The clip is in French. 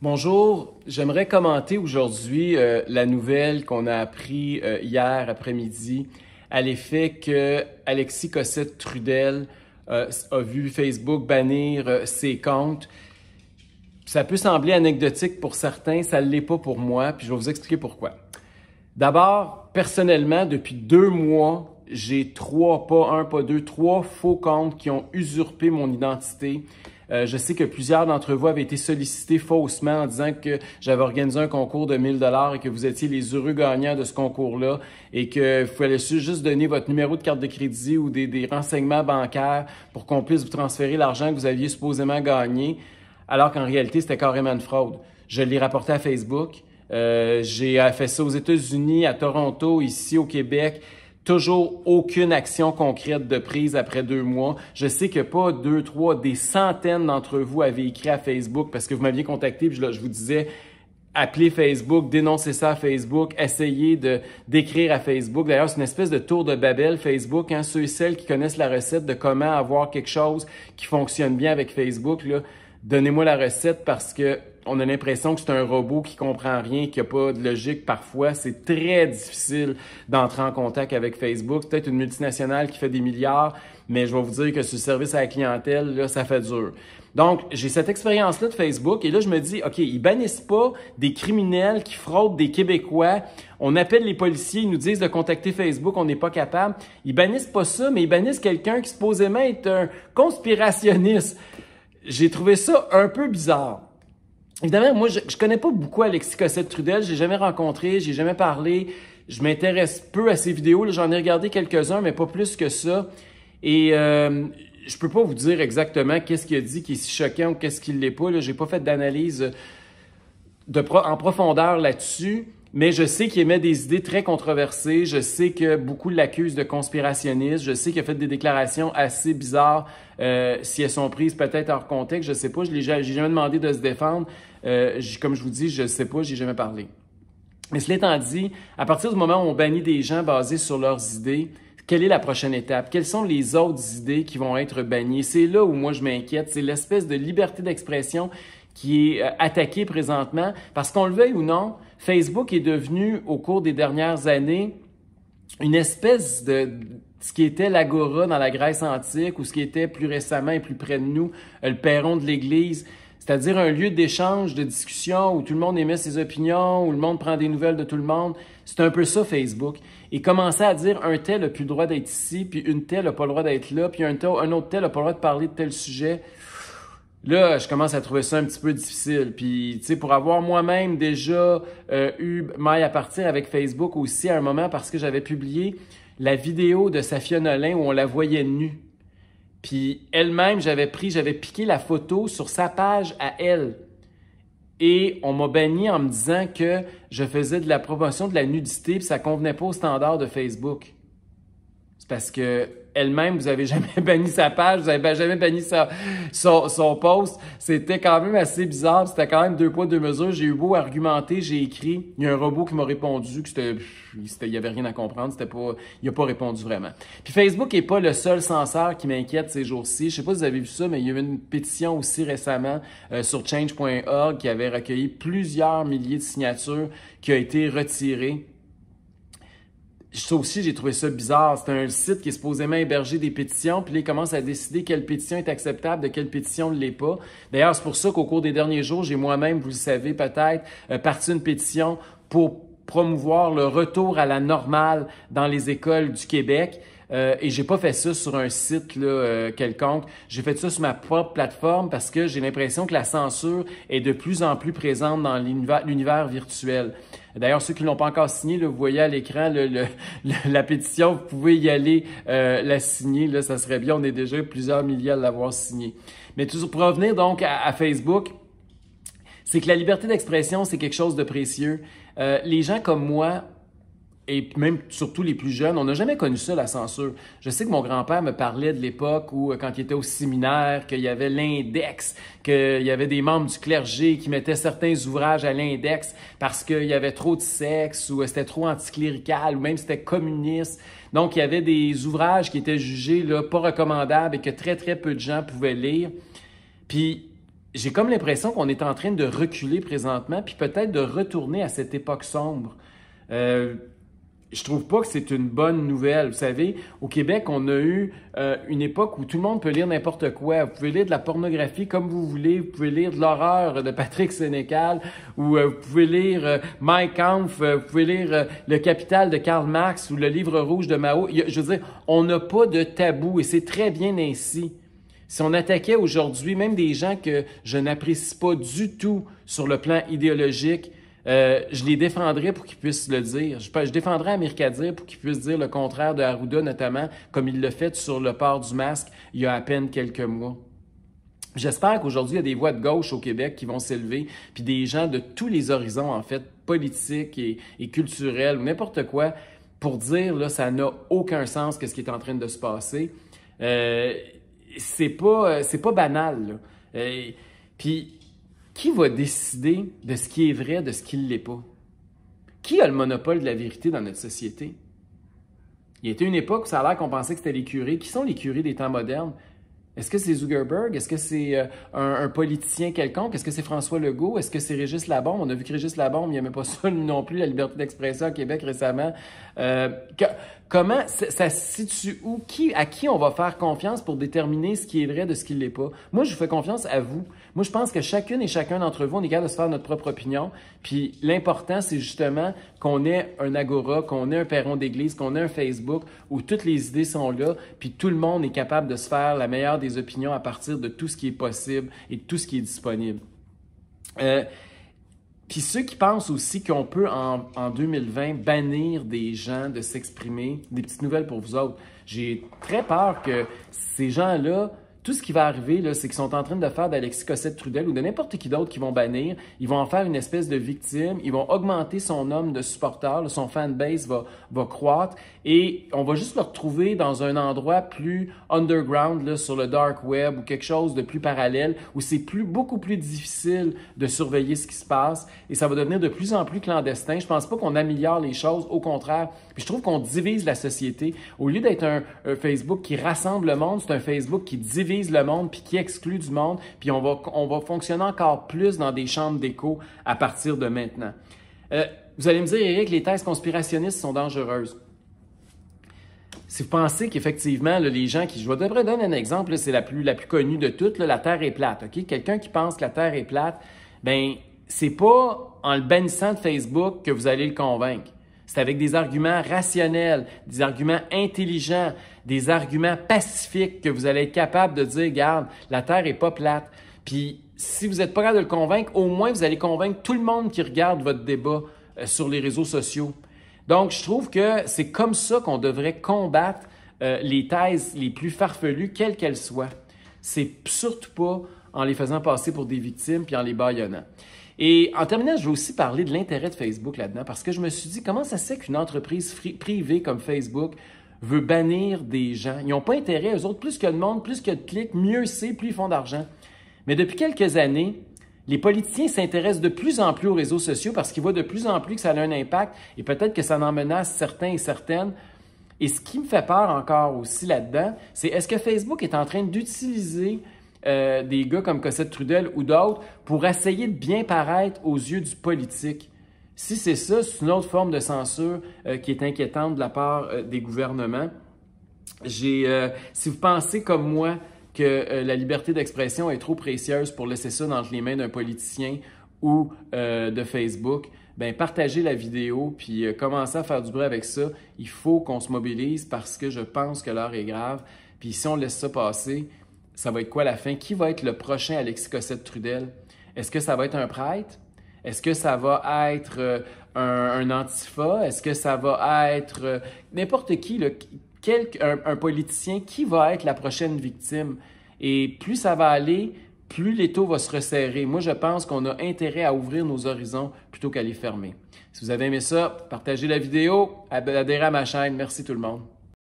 Bonjour, j'aimerais commenter aujourd'hui la nouvelle qu'on a appris hier après-midi à l'effet que Alexis Cossette-Trudel a vu Facebook bannir ses comptes. Ça peut sembler anecdotique pour certains, ça ne l'est pas pour moi, puis je vais vous expliquer pourquoi. D'abord, personnellement, depuis 2 mois, j'ai trois faux comptes qui ont usurpé mon identité. Je sais que plusieurs d'entre vous avaient été sollicités faussement en disant que j'avais organisé un concours de 1000 $ et que vous étiez les heureux gagnants de ce concours-là et qu'il fallait juste donner votre numéro de carte de crédit ou des renseignements bancaires pour qu'on puisse vous transférer l'argent que vous aviez supposément gagné, alors qu'en réalité, c'était carrément une fraude. Je l'ai rapporté à Facebook. J'ai fait ça aux États-Unis, à Toronto, ici au Québec. Toujours aucune action concrète de prise après 2 mois. Je sais que pas 2, 3, des centaines d'entre vous avaient écrit à Facebook parce que vous m'aviez contacté puis je vous disais appelez Facebook, dénoncez ça à Facebook, essayez d'écrire à Facebook. D'ailleurs, c'est une espèce de tour de Babel Facebook. Ceux et celles qui connaissent la recette de comment avoir quelque chose qui fonctionne bien avec Facebook, là, donnez-moi la recette parce que on a l'impression que c'est un robot qui comprend rien, qui n'a pas de logique parfois. C'est très difficile d'entrer en contact avec Facebook. C'est peut-être une multinationale qui fait des milliards, mais je vais vous dire que ce service à la clientèle, là, ça fait dur. Donc, j'ai cette expérience-là de Facebook et là, je me dis, OK, ils bannissent pas des criminels qui fraudent des Québécois. On appelle les policiers, ils nous disent de contacter Facebook, on n'est pas capable. Ils bannissent pas ça, mais ils bannissent quelqu'un qui supposément est un conspirationniste. J'ai trouvé ça un peu bizarre. Évidemment, moi, je connais pas beaucoup Alexis Cossette-Trudel. J'ai jamais rencontré, j'ai jamais parlé. Je m'intéresse peu à ses vidéos. J'en ai regardé quelques-uns, mais pas plus que ça. Et je peux pas vous dire exactement qu'est-ce qu'il a dit qui est si choquant ou qu'est-ce qu'il l'est pas. J'ai pas fait d'analyse en profondeur là-dessus. Mais je sais qu'il émet des idées très controversées. Je sais que beaucoup l'accusent de conspirationniste. Je sais qu'il a fait des déclarations assez bizarres. Si elles sont prises peut-être hors contexte, je sais pas. J'ai jamais demandé de se défendre. Comme je vous dis, je sais pas, j'ai jamais parlé. Mais cela étant dit, à partir du moment où on bannit des gens basés sur leurs idées, quelle est la prochaine étape? Quelles sont les autres idées qui vont être bannies? C'est là où moi je m'inquiète. C'est l'espèce de liberté d'expression qui est attaquée présentement. Parce qu'on le veuille ou non, Facebook est devenu, au cours des dernières années, une espèce de ce qui était l'agora dans la Grèce antique ou ce qui était plus récemment et plus près de nous, le perron de l'Église. C'est-à-dire un lieu d'échange, de discussion où tout le monde émet ses opinions, où le monde prend des nouvelles de tout le monde. C'est un peu ça, Facebook. Et commencer à dire un tel n'a plus le droit d'être ici, puis une telle n'a pas le droit d'être là, puis un autre tel n'a pas le droit de parler de tel sujet. Là, je commence à trouver ça un petit peu difficile. Puis, tu sais, pour avoir moi-même déjà eu maille à partir avec Facebook aussi à un moment parce que j'avais publié la vidéo de Safia Nolin où on la voyait nue. Puis elle-même, j'avais piqué la photo sur sa page à elle. Et on m'a banni en me disant que je faisais de la promotion de la nudité puis ça convenait pas aux standards de Facebook. C'est parce que elle-même, vous avez jamais banni sa page, vous avez jamais banni son post. C'était quand même assez bizarre. C'était quand même 2 poids, 2 mesures. J'ai eu beau argumenter, j'ai écrit. Il y a un robot qui m'a répondu que il y avait rien à comprendre. Il a pas répondu vraiment. Puis Facebook est pas le seul censeur qui m'inquiète ces jours-ci. Je sais pas si vous avez vu ça, mais il y a eu une pétition aussi récemment sur change.org qui avait recueilli plusieurs milliers de signatures qui a été retirée. Ça aussi, j'ai trouvé ça bizarre. C'est un site qui est supposément héberger des pétitions, puis là, ils commencent à décider quelle pétition est acceptable, de quelle pétition ne l'est pas. D'ailleurs, c'est pour ça qu'au cours des derniers jours, j'ai moi-même, vous le savez peut-être, parti une pétition pour promouvoir le retour à la normale dans les écoles du Québec. Et j'ai pas fait ça sur un site là, quelconque. J'ai fait ça sur ma propre plateforme parce que j'ai l'impression que la censure est de plus en plus présente dans l'univers virtuel. D'ailleurs, ceux qui ne l'ont pas encore signé, là, vous voyez à l'écran la pétition, vous pouvez y aller la signer. Là, ça serait bien, on est déjà plusieurs milliers à l'avoir signée. Mais toujours pour revenir donc à Facebook, c'est que la liberté d'expression, c'est quelque chose de précieux. Les gens comme moi, et même surtout les plus jeunes, on n'a jamais connu ça, la censure. Je sais que mon grand-père me parlait de l'époque où, quand il était au séminaire, qu'il y avait l'index, qu'il y avait des membres du clergé qui mettaient certains ouvrages à l'index parce qu'il y avait trop de sexe ou c'était trop anticlérical ou même c'était communiste. Donc, il y avait des ouvrages qui étaient jugés là, pas recommandables et que très, très peu de gens pouvaient lire. Puis, j'ai comme l'impression qu'on est en train de reculer présentement, puis peut-être de retourner à cette époque sombre. Je trouve pas que c'est une bonne nouvelle. Vous savez, au Québec, on a eu une époque où tout le monde peut lire n'importe quoi. Vous pouvez lire de la pornographie comme vous voulez, vous pouvez lire de l'horreur de Patrick Sénécal, ou vous pouvez lire Mein Kampf, vous pouvez lire Le Capital de Karl Marx ou le Livre rouge de Mao. Je veux dire, on n'a pas de tabou et c'est très bien ainsi. Si on attaquait aujourd'hui même des gens que je n'apprécie pas du tout sur le plan idéologique, je les défendrais pour qu'ils puissent le dire. Je défendrais Amir Kadir pour qu'il puisse dire le contraire de Arruda, notamment, comme il l'a fait sur le port du masque il y a à peine quelques mois. J'espère qu'aujourd'hui, il y a des voix de gauche au Québec qui vont s'élever, puis des gens de tous les horizons, en fait, politiques et culturels, ou n'importe quoi, pour dire, là, ça n'a aucun sens que ce qui est en train de se passer. C'est pas banal, là. Puis, qui va décider de ce qui est vrai, de ce qui ne l'est pas? Qui a le monopole de la vérité dans notre société? Il y a été une époque où ça a l'air qu'on pensait que c'était les curés. Qui sont les curés des temps modernes? Est-ce que c'est Zuckerberg? Est-ce que c'est un politicien quelconque? Est-ce que c'est François Legault? Est-ce que c'est Régis Labombe? On a vu que Régis Labombe, il n'aimait pas ça non plus, la liberté d'expression à Québec récemment. Comment ça se situe où? À qui on va faire confiance pour déterminer ce qui est vrai de ce qui ne l'est pas? Moi, je vous fais confiance à vous. Moi, je pense que chacune et chacun d'entre vous, on est capable de se faire notre propre opinion. Puis l'important, c'est justement qu'on ait un agora, qu'on ait un perron d'église, qu'on ait un Facebook où toutes les idées sont là, puis tout le monde est capable de se faire la meilleure des opinions à partir de tout ce qui est possible et de tout ce qui est disponible. Puis ceux qui pensent aussi qu'on peut, en 2020, bannir des gens de s'exprimer, des petites nouvelles pour vous autres. J'ai très peur que ces gens-là, tout ce qui va arriver, là, c'est qu'ils sont en train de faire d'Alexis Cossette-Trudel ou de n'importe qui d'autre qui vont bannir. Ils vont en faire une espèce de victime. Ils vont augmenter son nombre de supporters. Là, son fanbase va croître. Et on va juste le retrouver dans un endroit plus underground, là, sur le dark web ou quelque chose de plus parallèle où c'est beaucoup plus difficile de surveiller ce qui se passe. Et ça va devenir de plus en plus clandestin. Je pense pas qu'on améliore les choses. Au contraire. Puis je trouve qu'on divise la société. Au lieu d'être un Facebook qui rassemble le monde, c'est un Facebook qui divise le monde puis qui exclut du monde, puis on va fonctionner encore plus dans des chambres d'écho à partir de maintenant. Vous allez me dire, Éric, les thèses conspirationnistes sont dangereuses. Si vous pensez qu'effectivement, les gens qui... Je devrais donner un exemple, c'est la plus connue de toutes, là, la Terre est plate. Okay? Quelqu'un qui pense que la Terre est plate, ben c'est pas en le bannissant de Facebook que vous allez le convaincre. C'est avec des arguments rationnels, des arguments intelligents, des arguments pacifiques que vous allez être capable de dire, regarde, la Terre est pas plate. Puis, si vous n'êtes pas capable de le convaincre, au moins vous allez convaincre tout le monde qui regarde votre débat sur les réseaux sociaux. Donc, je trouve que c'est comme ça qu'on devrait combattre les thèses les plus farfelues, quelles qu'elles soient. C'est surtout pas en les faisant passer pour des victimes puis en les bâillonnant. Et en terminant, je vais aussi parler de l'intérêt de Facebook là-dedans parce que je me suis dit, comment ça se fait qu'une entreprise privée comme Facebook veut bannir des gens? Ils n'ont pas intérêt, eux autres, plus qu'il y a de monde, plus qu'il y a de clics, mieux c'est, plus ils font d'argent. Mais depuis quelques années, les politiciens s'intéressent de plus en plus aux réseaux sociaux parce qu'ils voient de plus en plus que ça a un impact et peut-être que ça en menace certains et certaines. Et ce qui me fait peur encore aussi là-dedans, c'est est-ce que Facebook est en train d'utiliser des gars comme Cossette-Trudel ou d'autres pour essayer de bien paraître aux yeux du politique? Si c'est ça, c'est une autre forme de censure qui est inquiétante de la part des gouvernements. Si vous pensez comme moi que la liberté d'expression est trop précieuse pour laisser ça dans les mains d'un politicien ou de Facebook, ben partagez la vidéo puis commencez à faire du bruit avec ça. Il faut qu'on se mobilise parce que je pense que l'heure est grave. Puis si on laisse ça passer, ça va être quoi la fin? Qui va être le prochain Alexis Cossette-Trudel? Est-ce que ça va être un prêtre? Est-ce que ça va être un antifa? Est-ce que ça va être n'importe qui, là, un politicien? Qui va être la prochaine victime? Et plus ça va aller, plus l'étau va se resserrer. Moi, je pense qu'on a intérêt à ouvrir nos horizons plutôt qu'à les fermer. Si vous avez aimé ça, partagez la vidéo, adhérez à ma chaîne. Merci tout le monde.